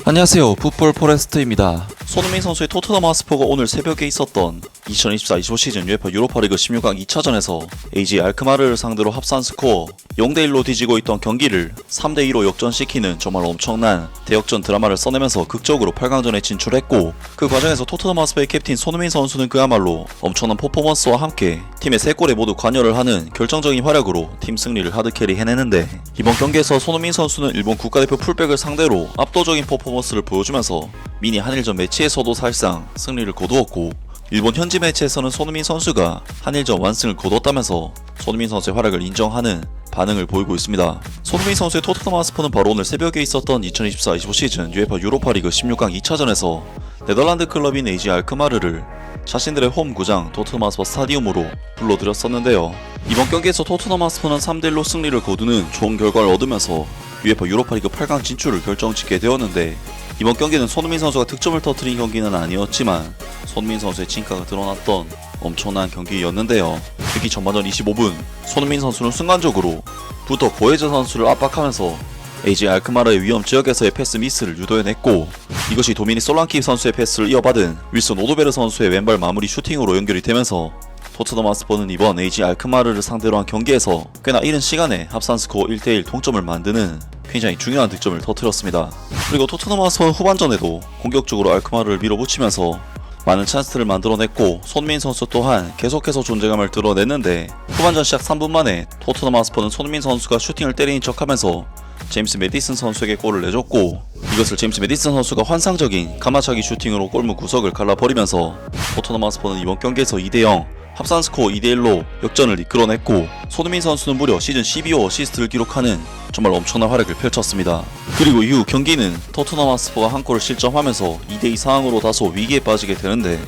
안녕하세요, 풋볼 포레스트입니다. 손흥민 선수의 토트넘 하스퍼가 오늘 새벽에 있었던 2024-25 시즌 UEFA 유로파리그 16강 2차전에서 AG 알크마르를 상대로 합산 스코어 0대1로 뒤지고 있던 경기를 3대2로 역전시키는 정말 엄청난 대역전 드라마를 써내면서 극적으로 8강전에 진출했고, 그 과정에서 토트넘 하스퍼의 캡틴 손흥민 선수는 그야말로 엄청난 퍼포먼스와 함께 팀의 3골에 모두 관여를 하는 결정적인 활약으로 팀 승리를 하드캐리 해내는데, 이번 경기에서 손흥민 선수는 일본 국가대표 풀백을 상대로 압도적인 퍼포먼스를 보여주면서 미니 한일전 매치에서도 사실상 승리를 거두었고, 일본 현지 매치에서는 손흥민 선수가 한일전 완승을 거뒀다면서 손흥민 선수의 활약을 인정하는 반응을 보이고 있습니다. 손흥민 선수의 토트넘 하스퍼는 바로 오늘 새벽에 있었던 2024-25 시즌 UEFA 유로파리그 16강 2차전에서 네덜란드 클럽인 AG 알크마르를 자신들의 홈 구장 토트넘 하스퍼 스타디움으로 불러들였었는데요. 이번 경기에서 토트넘 하스퍼는 3대1로 승리를 거두는 좋은 결과를 얻으면서 UEFA 유로파리그 8강 진출을 결정짓게 되었는데, 이번 경기는 손흥민 선수가 득점을 터뜨린 경기는 아니었지만 손흥민 선수의 진가가 드러났던 엄청난 경기였는데요. 특히 전반전 25분 손흥민 선수는 순간적으로 부터 고에즈 선수를 압박하면서 AG 알크마르의 위험 지역에서의 패스 미스를 유도해냈고, 이것이 도미닉 솔랑키 선수의 패스를 이어받은 윌슨 오도베르 선수의 왼발 마무리 슈팅으로 연결이 되면서 토트넘 하스퍼는 이번 AG 알크마르를 상대로 한 경기에서 꽤나 이른 시간에 합산 스코어 1대1 동점을 만드는 굉장히 중요한 득점을 터뜨렸습니다. 그리고 토트넘 하스퍼는 후반전에도 공격적으로 알크마르를 밀어붙이면서 많은 찬스를 만들어냈고, 손흥민 선수 또한 계속해서 존재감을 드러냈는데, 후반전 시작 3분 만에 토트넘 하스퍼는 손흥민 선수가 슈팅을 때리는 척하면서 제임스 매디슨 선수에게 골을 내줬고, 이것을 제임스 매디슨 선수가 환상적인 가마차기 슈팅으로 골문 구석을 갈라버리면서 토트넘 하스퍼는 이번 경기에서 2대0 합산 스코어 2대1로 역전을 이끌어냈고, 손흥민 선수는 무려 시즌 12호 어시스트를 기록하는 정말 엄청난 활약을 펼쳤습니다. 그리고 이후 경기는 토트넘 하스퍼가 한 골을 실점하면서 2대2 상황으로 다소 위기에 빠지게 되는데,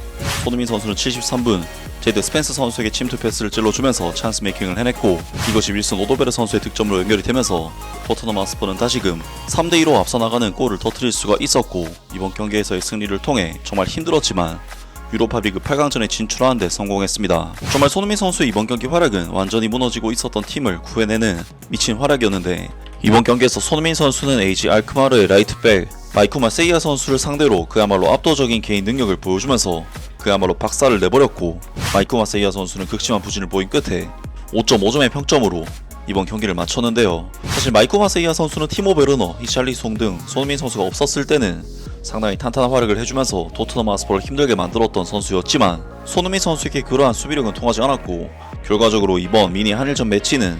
손흥민 선수는 73분 제드 스펜스 선수에게 침투 패스를 찔러주면서 찬스 메이킹을 해냈고, 이것이 윌슨 오도베르 선수의 득점으로 연결이 되면서 토트넘 하스퍼는 다시금 3대2로 앞서나가는 골을 터뜨릴 수가 있었고, 이번 경기에서의 승리를 통해 정말 힘들었지만 유로파리그 8강전에 진출하는 데 성공했습니다. 정말 손흥민 선수의 이번 경기 활약은 완전히 무너지고 있었던 팀을 구해내는 미친 활약이었는데, 이번 경기에서 손흥민 선수는 AG 알크마르의 라이트백 마이쿠 마세이아 선수를 상대로 그야말로 압도적인 개인 능력을 보여주면서 그야말로 박살을 내버렸고, 마이쿠 마세이아 선수는 극심한 부진을 보인 끝에 5.5점의 평점으로 이번 경기를 마쳤는데요. 사실 마이쿠 마세이아 선수는 티모 베르너, 히샬리송 등 손흥민 선수가 없었을 때는 상당히 탄탄한 활약을 해주면서 토트넘 하스퍼를 힘들게 만들었던 선수였지만, 손흥민 선수에게 그러한 수비력은 통하지 않았고, 결과적으로 이번 미니 한일전 매치는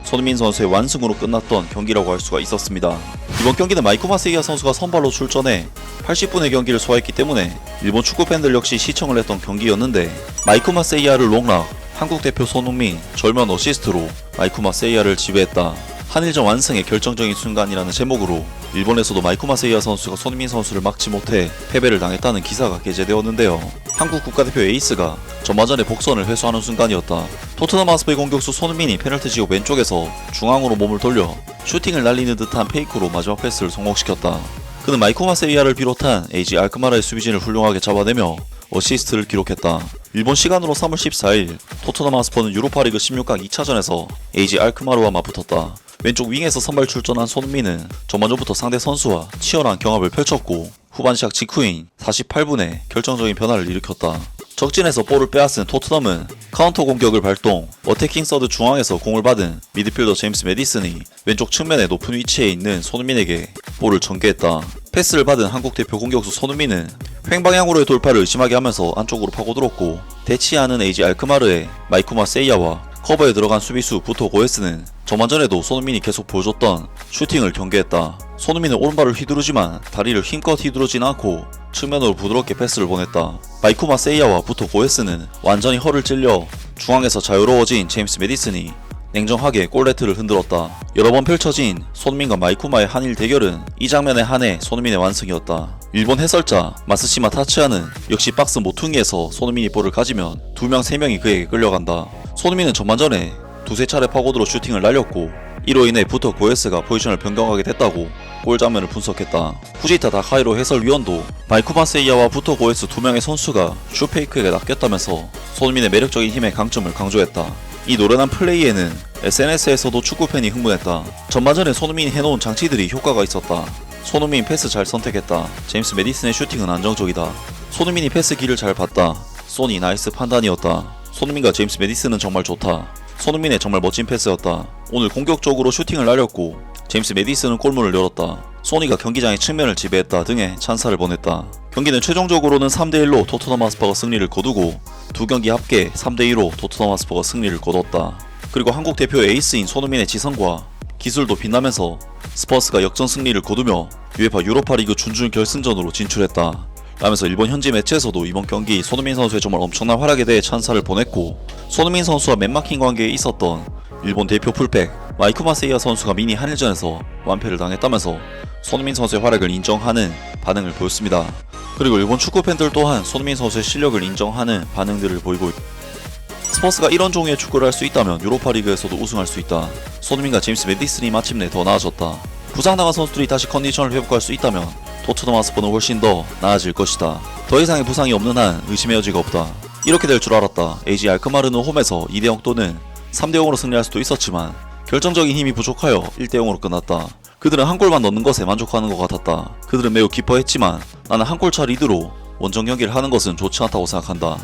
손흥민 선수의 완승으로 끝났던 경기라고 할 수가 있었습니다. 이번 경기는 마이쿠 마세이아 선수가 선발로 출전해 80분의 경기를 소화했기 때문에 일본 축구 팬들 역시 시청을 했던 경기였는데, 마이쿠 마세이아를 롱락, 한국 대표 손흥민 절면 어시스트로 마이쿠 마세이아를 지배했다, 한일전 완승의 결정적인 순간이라는 제목으로 일본에서도 마이쿠 마세이아 선수가 손흥민 선수를 막지 못해 패배를 당했다는 기사가 게재되었는데요. 한국 국가대표 에이스가 전반전에 복선을 회수하는 순간이었다. 토트넘 하스퍼의 공격수 손흥민이 페널티 지역 왼쪽에서 중앙으로 몸을 돌려 슈팅을 날리는 듯한 페이크로 마지막 패스를 성공시켰다. 그는 마이쿠 마세이아를 비롯한 AG 알크마르의 수비진을 훌륭하게 잡아내며 어시스트를 기록했다. 일본 시간으로 3월 14일 토트넘 하스퍼는 유로파리그 16강 2차전에서 AG 알크마르와 맞붙었다. 왼쪽 윙에서 선발 출전한 손흥민은 전반전부터 상대 선수와 치열한 경합을 펼쳤고, 후반 시작 직후인 48분에 결정적인 변화를 일으켰다. 적진에서 볼을 빼앗은 토트넘은 카운터 공격을 발동, 어태킹 서드 중앙에서 공을 받은 미드필더 제임스 매디슨이 왼쪽 측면의 높은 위치에 있는 손흥민에게 볼을 전개했다. 패스를 받은 한국 대표 공격수 손흥민은 횡방향으로의 돌파를 의심하게 하면서 안쪽으로 파고들었고, 대치하는 AG 알크마르의 마이쿠 마세이아와 커버에 들어간 수비수 부토 고에스는 전반전에도 손흥민이 계속 보여줬던 슈팅을 경계했다. 손흥민은 오른발을 휘두르지만 다리를 힘껏 휘두르진 않고 측면으로 부드럽게 패스를 보냈다. 마이쿠 마세이아와 부토 고에스는 완전히 허를 찔려 중앙에서 자유로워진 제임스 매디슨이 냉정하게 골네트를 흔들었다. 여러 번 펼쳐진 손흥민과 마이쿠마의 한일 대결은 이 장면에 한해 손흥민의 완승이었다. 일본 해설자 마스시마 타츠야는 역시 박스 모퉁이에서 손흥민이 볼을 가지면 2명 3명이 그에게 끌려간다. 손흥민은 전반전에 두세 차례 파고들어 슈팅을 날렸고, 이로 인해 부터 고에스가 포지션을 변경하게 됐다고 골 장면을 분석했다. 후지타 다카이로 해설위원도 마이쿠 마세이아와 부터 고에스 2명의 선수가 슈페이크에게 낚였다면서 손흥민의 매력적인 힘의 강점을 강조했다. 이 노련한 플레이에는 SNS에서도 축구팬이 흥분했다. 전반전에 손흥민이 해놓은 장치들이 효과가 있었다. 손흥민 패스 잘 선택했다. 제임스 메디슨의 슈팅은 안정적이다. 손흥민이 패스 길을 잘 봤다. 소니 나이스 판단이었다. 손흥민과 제임스 메디슨은 정말 좋다. 손흥민의 정말 멋진 패스였다. 오늘 공격적으로 슈팅을 날렸고 제임스 메디슨은 골문을 열었다. 소니가 경기장의 측면을 지배했다 등의 찬사를 보냈다. 경기는 최종적으로는 3대1로 토트넘 하스퍼가 승리를 거두고 두 경기 합계 3대2로 토트넘 하스퍼가 승리를 거뒀다. 그리고 한국 대표 에이스인 손흥민의 지성과 기술도 빛나면서 스퍼스가 역전 승리를 거두며 UEFA 유로파리그 준준 결승전으로 진출했다. 라면서 일본 현지 매체에서도 이번 경기 손흥민 선수의 정말 엄청난 활약에 대해 찬사를 보냈고, 손흥민 선수와 맨마킹 관계에 있었던 일본 대표 풀백 마이크 마세이아 선수가 미니 한일전에서 완패를 당했다면서 손흥민 선수의 활약을 인정하는 반응을 보였습니다. 그리고 일본 축구 팬들 또한 손흥민 선수의 실력을 인정하는 반응들을 보이고 있다. 스퍼스가 이런 종류의 축구를 할 수 있다면 유로파리그에서도 우승할 수 있다. 손흥민과 제임스 메디슨이 마침내 더 나아졌다. 부상당한 선수들이 다시 컨디션을 회복할 수 있다면 토트넘 하스퍼는 훨씬 더 나아질 것이다. 더 이상의 부상이 없는 한 의심의 여지가 없다. 이렇게 될 줄 알았다. AG 알크마르는 홈에서 2대0 또는 3대0으로 승리할 수도 있었지만 결정적인 힘이 부족하여 1대0으로 끝났다. 그들은 한 골만 넣는 것에 만족하는 것 같았다. 그들은 매우 기뻐했지만 나는 한 골차 리드로 원정 경기를 하는 것은 좋지 않다고 생각한다.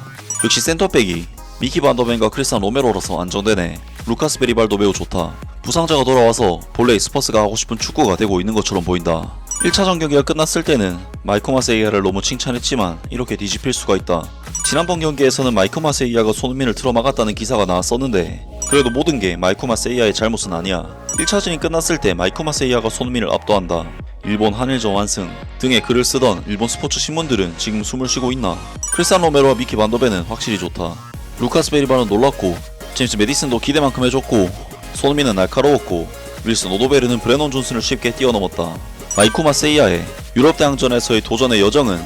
역시 센터백이 미키 반더벤과 크리스찬 로메로라서 안정되네. 루카스 베리발도 매우 좋다. 부상자가 돌아와서 본래 스퍼스가 하고 싶은 축구가 되고 있는 것처럼 보인다. 1차전 경기가 끝났을 때는 마이크 마세이아를 너무 칭찬했지만 이렇게 뒤집힐 수가 있다. 지난번 경기에서는 마이크 마세이아가 손흥민을 틀어막았다는 기사가 나왔었는데 그래도 모든 게 마이크 마세이아의 잘못은 아니야. 1차전이 끝났을 때 마이크 마세이아가 손흥민을 압도한다. 일본 한일전 완승 등의 글을 쓰던 일본 스포츠 신문들은 지금 숨을 쉬고 있나. 크리스찬 로메로와 미키 반더벤은 확실히 좋다. 루카스 베리발은 놀랐고 제임스 메디슨도 기대만큼 해줬고 손흥민은 날카로웠고 윌슨 오도베르는 브레넌 존슨을 쉽게 뛰어넘었다. 마이크 마세이아의 유럽 대항전에서의 도전의 여정은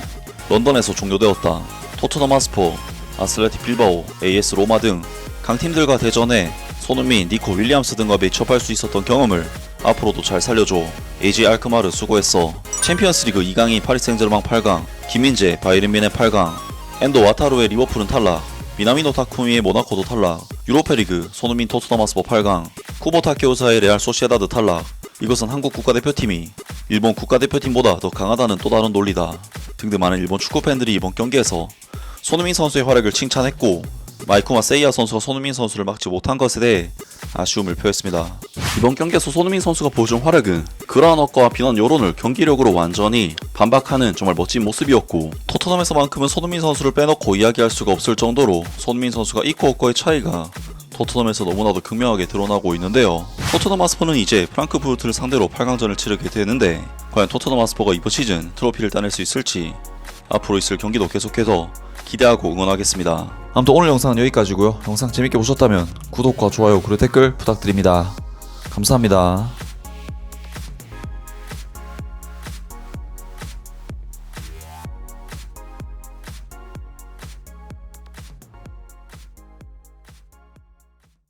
런던에서 종료되었다. 토트넘 하스퍼, 아슬레틱 빌바오, AS 로마 등 강팀들과 대전해 손흥민, 니코 윌리엄스 등과 매치업할 수 있었던 경험을 앞으로도 잘 살려줘. AG 알크마르 수고했어. 챔피언스리그 2강이 파리 생제르맹 8강, 김민재, 바이에른 뮌헨 8강, 엔도 와타루의 리버풀은 탈락, 미나미노 타쿠미의 모나코도 탈락, 유로파리그 손흥민 토트넘 하스퍼 8강, 쿠보 타케우사의 레알 소시에다드 탈락. 이것은 한국 국가대표팀이 일본 국가대표팀보다 더 강하다는 또 다른 논리다. 등등 많은 일본 축구 팬들이 이번 경기에서 손흥민 선수의 활약을 칭찬했고 마이크 마세이아 선수가 손흥민 선수를 막지 못한 것에 대해 아쉬움을 표했습니다. 이번 경기에서 손흥민 선수가 보여준 활약은 그러한 억가와 비난 여론을 경기력으로 완전히 반박하는 정말 멋진 모습이었고, 토트넘에서만큼은 손흥민 선수를 빼놓고 이야기할 수가 없을 정도로 손흥민 선수가 있고 없고의 차이가 토트넘에서 너무나도 극명하게 드러나고 있는데요. 토트넘 하스퍼는 이제 프랑크푸르트를 상대로 8강전을 치르게 되는데 과연 토트넘 하스퍼가 이번 시즌 트로피를 따낼 수 있을지 앞으로 있을 경기도 계속해서 기대하고 응원하겠습니다. 아무튼 오늘 영상은 여기까지고요. 영상 재밌게 보셨다면 구독과 좋아요 그리고 댓글 부탁드립니다. 감사합니다.